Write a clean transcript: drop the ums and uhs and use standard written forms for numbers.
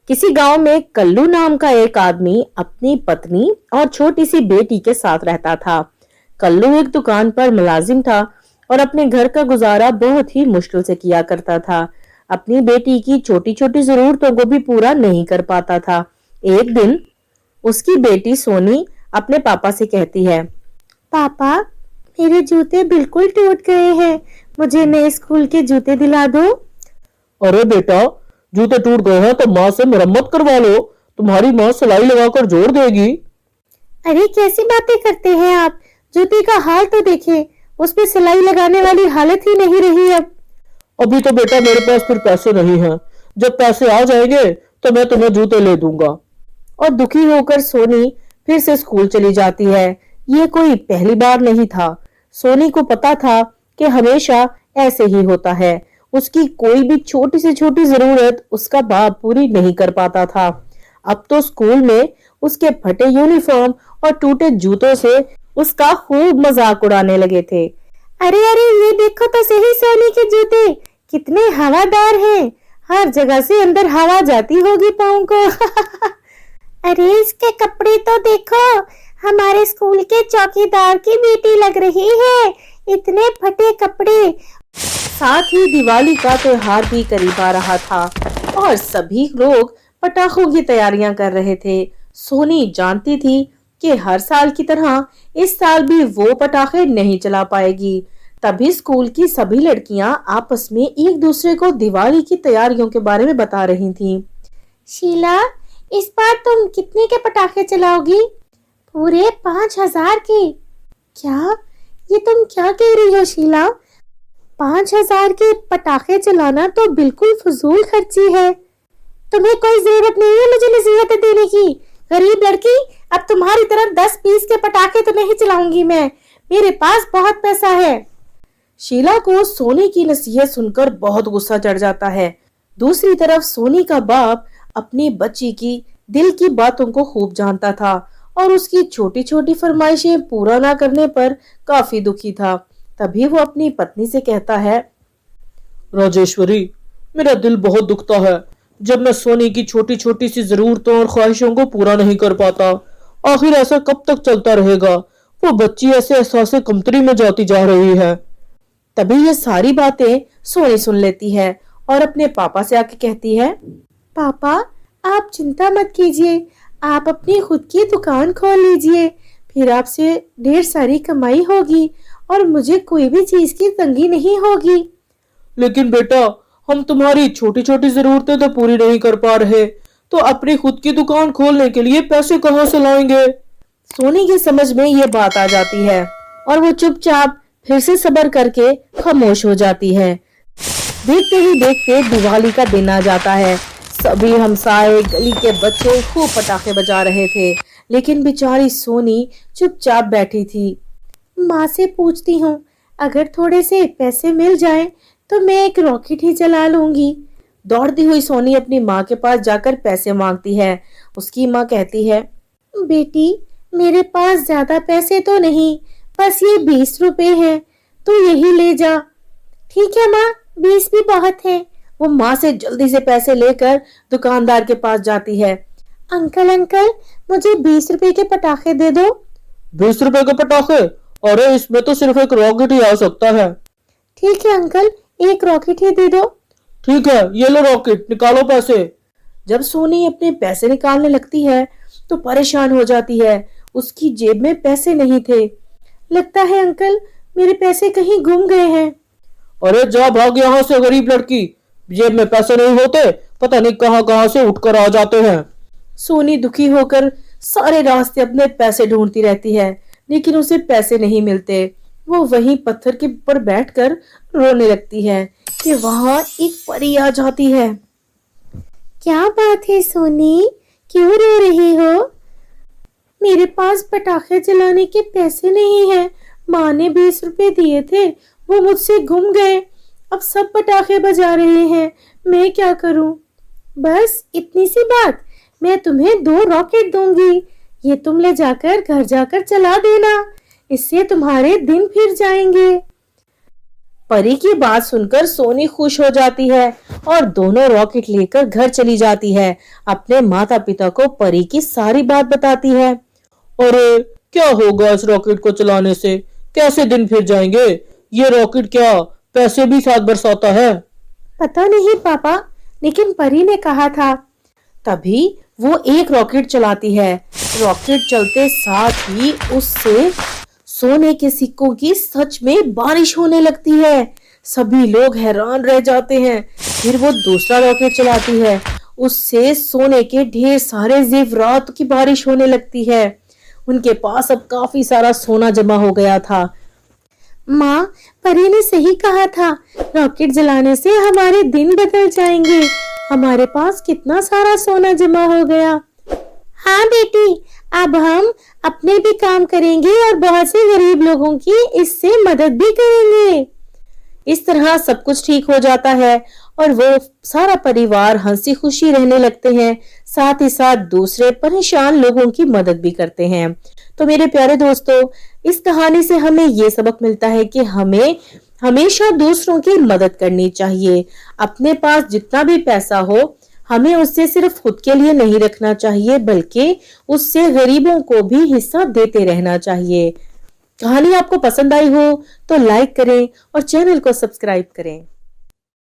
किसी गांव में कल्लू नाम का एक आदमी अपनी पत्नी और छोटी सी बेटी के साथ रहता था। कल्लू एक दुकान पर मुलाजिम था और अपने घर का गुजारा बहुत ही मुश्किल से किया करता था। अपनी बेटी की छोटी छोटी जरूरतों को भी पूरा नहीं कर पाता था। एक दिन उसकी बेटी सोनी अपने पापा से कहती है, पापा, मेरे जूते बिल्कुल टूट गए हैं, मुझे नए स्कूल के जूते दिला दो। अरे बेटा, जूते टूट गए हैं तो माँ से मरम्मत करवा लो। तुम्हारी माँ सिलाई लगाकर जोड़ देगी। अरे कैसी बातें करते हैं आप, जूते का हाल तो देखें, उसमें सिलाई लगाने वाली हालत ही नहीं रही अब। अभी तो बेटा मेरे पास फिर पैसे नहीं हैं। जब पैसे आ जाएंगे तो मैं तुम्हें जूते ले दूंगा। और दुखी होकर सोनी फिर से स्कूल चली जाती है। ये कोई पहली बार नहीं था। सोनी को पता था कि हमेशा ऐसे ही होता है। उसकी कोई भी छोटी से छोटी जरूरत उसका बाप पूरी नहीं कर पाता था। अब तो स्कूल में उसके फटे यूनिफॉर्म और टूटे जूतों से उसका खूब मजाक उड़ाने लगे थे। अरे अरे, ये देखो तो सही सोनी के जूते कितने हवादार हैं, हर जगह से अंदर हवा जाती होगी पाँव को। अरे इसके कपड़े तो देखो, हमारे स्कूल के चौकीदार की बेटी लग रही है, इतने फटे कपड़े। साथ ही दिवाली का त्योहार भी करीब आ रहा था और सभी लोग पटाखों की तैयारियां कर रहे थे। सोनी जानती थी कि हर साल की तरह इस साल भी वो पटाखे नहीं चला पाएगी। तभी स्कूल की सभी लड़कियां आपस में एक दूसरे को दिवाली की तैयारियों के बारे में बता रही थीं। शीला, इस बार तुम कितने के पटाखे चलाओगी? पूरे 5,000 के। क्या? ये तुम क्या कह रही हो शीला? 5,000 के पटाखे चलाना तो बिल्कुल फजूल खर्ची है। तुम्हें कोई जरूरत नहीं है मुझे नसीहतें देने की, गरीब लड़की। अब तुम्हारी तरफ 10-20 के पटाखे तो नहीं चलाऊंगी मैं, मेरे पास बहुत पैसा है। शीला को सोनी की नसीहत सुनकर बहुत गुस्सा चढ़ जाता है। दूसरी तरफ सोनी का बाप अपनी बच्ची की दिल की बातों को खूब जानता था और उसकी छोटी छोटी फरमाइशें पूरा ना करने पर काफी दुखी था। तभी वो अपनी पत्नी से कहता है, राजेश्वरी, मेरा दिल बहुत दुखता है जब मैं सोनी की छोटी छोटी सी जरूरतों और ख्वाहिशों को पूरा नहीं कर पाता। आखिर ऐसा कब तक चलता रहेगा? वो बच्ची ऐसे एहसास कमतरी में जाती जा रही है। तभी ये सारी बातें सोनी सुन लेती है और अपने पापा से आके कहती है, पापा, आप चिंता मत कीजिए, आप अपनी खुद की दुकान खोल लीजिए, फिर आपसे ढेर सारी कमाई होगी और मुझे कोई भी चीज की तंगी नहीं होगी। लेकिन बेटा, हम तुम्हारी छोटी छोटी जरूरतें तो पूरी नहीं कर पा रहे, तो अपनी खुद की दुकान खोलने के लिए पैसे कहाँ से लाएंगे? सोनी की समझ में ये बात आ जाती है और वो चुपचाप फिर से सब्र करके खामोश हो जाती है। देखते ही देखते दिवाली का दिन आ जाता है। सभी हमसाए, गली के बच्चे खूब पटाखे बजा रहे थे, लेकिन बेचारी सोनी चुपचाप बैठी थी। माँ से पूछती हूँ, अगर थोड़े से पैसे मिल जाएं तो मैं एक रॉकेट ही चला लूंगी। दौड़ती हुई सोनी अपनी माँ के पास जाकर पैसे मांगती है। उसकी माँ कहती है, बेटी, मेरे पास ज्यादा पैसे तो नहीं, बस ये 20 रुपए हैं, तू यही ले जा। ठीक है माँ, 20 भी बहुत है। वो माँ से जल्दी से पैसे लेकर दुकानदार के पास जाती है। अंकल अंकल, मुझे 20 रुपए के पटाखे दे दो। 20 रुपए के पटाखे? अरे इसमें तो सिर्फ एक रॉकेट ही आ सकता है। ठीक है अंकल, एक रॉकेट ही दे दो। ठीक है, ये लो रॉकेट, निकालो पैसे। जब सोनी अपने पैसे निकालने लगती है तो परेशान हो जाती है। उसकी जेब में पैसे नहीं थे। लगता है अंकल, मेरे पैसे कहीं गुम गए हैं। अरे जा भाग यहाँ से गरीब लड़की, जेब में पैसे नहीं होते, पता नहीं कहाँ कहाँ से उठकर आ जाते हैं। सोनी दुखी होकर सारे रास्ते अपने पैसे ढूंढती रहती है, लेकिन उसे पैसे नहीं मिलते। वो वहीं पत्थर के ऊपर बैठकर रोने लगती है कि वहां एक परी आ जाती है। क्या बात है सोनी, क्यों रो रही हो? मेरे पास पटाखे जलाने के पैसे नहीं है। माँ ने 20 रुपए दिए थे, वो मुझसे गुम गए। अब सब पटाखे बजा रहे हैं, मैं क्या करूं? बस इतनी सी बात, मैं तुम्हें 2 रॉकेट दूंगी, ये तुम ले जाकर घर जाकर चला देना, इससे तुम्हारे दिन फिर जाएंगे। परी की बात सुनकर सोनी खुश हो जाती है और दोनों रॉकेट लेकर घर चली जाती है। अपने माता पिता को परी की सारी बात बताती है। अरे क्या होगा इस रॉकेट को चलाने से? कैसे दिन फिर जाएंगे? ये रॉकेट क्या पैसे भी साथ बरसाता है? पता नहीं पापा, लेकिन परी ने कहा था। तभी वो एक रॉकेट चलाती है। रॉकेट चलते साथ ही उससे सोने के सिक्कों की सच में बारिश होने लगती है। सभी लोग हैरान रह जाते हैं। फिर वो दूसरा रॉकेट चलाती है। उससे सोने के ढेर सारे जेवरात की बारिश होने लगती है। उनके पास अब काफी सारा सोना जमा हो गया था। माँ, परी ने सही कहा था, रॉकेट जलाने से हमारे दिन बदल जाएंगे। हमारे पास कितना सारा सोना जमा हो गया। हाँ बेटी, अब हम अपने भी काम करेंगे और बहुत से गरीब लोगों की इससे मदद भी करेंगे। इस तरह सब कुछ ठीक हो जाता है और वो सारा परिवार हंसी खुशी रहने लगते हैं। साथ ही साथ दूसरे परेशान लोगों की मदद भी करते हैं। तो मेरे प्यारे दोस्तों, इस कहानी से हमें ये सबक मिलता है कि हमें हमेशा दूसरों की मदद करनी चाहिए। अपने पास जितना भी पैसा हो, हमें उससे सिर्फ खुद के लिए नहीं रखना चाहिए, बल्कि उससे गरीबों को भी हिस्सा देते रहना चाहिए। कहानी आपको पसंद आई हो तो लाइक करें और चैनल को सब्सक्राइब करें।